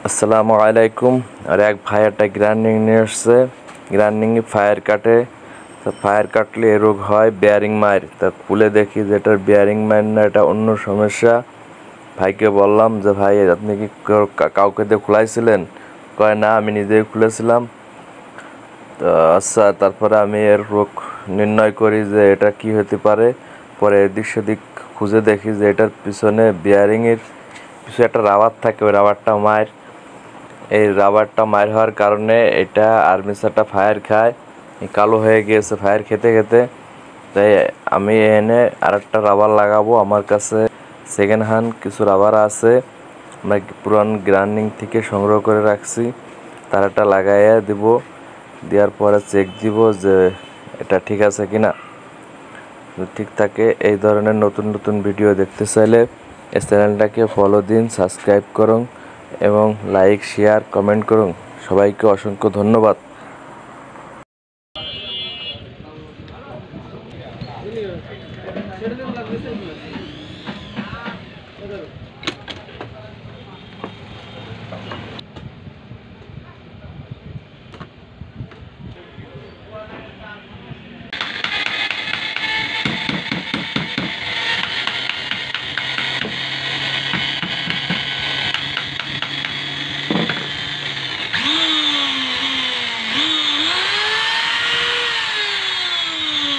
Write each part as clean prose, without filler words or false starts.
আসসালামু আলাইকুম। আর এক ভাই একটা গ্রাইন্ডিং নিয়ে এসছে। গ্রাইন্ডিংয়ে ফায়ার কাটে, তো ফায়ার কাটলে এ রোগ হয় বেয়ারিং মার। তা খুলে দেখি যে এটার বেয়ারিং মার না, এটা অন্য সমস্যা। ভাইকে বললাম যে ভাই আপনি কি কাউকে দিয়ে খুলাইছিলেন? কয় না, আমি নিজেই খুলেছিলাম। তো আচ্ছা, তারপরে আমি এর রোগ নির্ণয় করি যে এটা কি হতে পারে। পরে এদিক সেদিক খুঁজে দেখি যে এটার পিছনে বেয়ারিংয়ের কিছু একটা রাবার থাকে, ওই রাবারটা মার। এই রাবারটা মার হওয়ার কারণে এটা আর্মেচারটা ফায়ার খায়, কালো হয়ে গিয়েছে ফায়ার খেতে খেতে। তাই আমি এনে আরেকটা রাবার লাগাবো। আমার কাছে সেকেন্ড হ্যান্ড কিছু রাবার আছে, আমরা পুরান গ্রাইন্ডিং থেকে সংগ্রহ করে রাখছি। তার একটা লাগাইয়া দিব, দেওয়ার পরে চেক দিব যে এটা ঠিক আছে কিনা। ঠিক থাকে। এই ধরনের নতুন নতুন ভিডিও দেখতে চাইলে এই চ্যানেলটাকে ফলো দিন, সাবস্ক্রাইব করুন এবং লাইক শেয়ার কমেন্ট করুন। সবাইকে অসংখ্য ধন্যবাদ।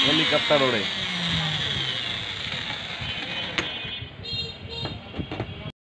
হেলিকপ্টার ওড়ে।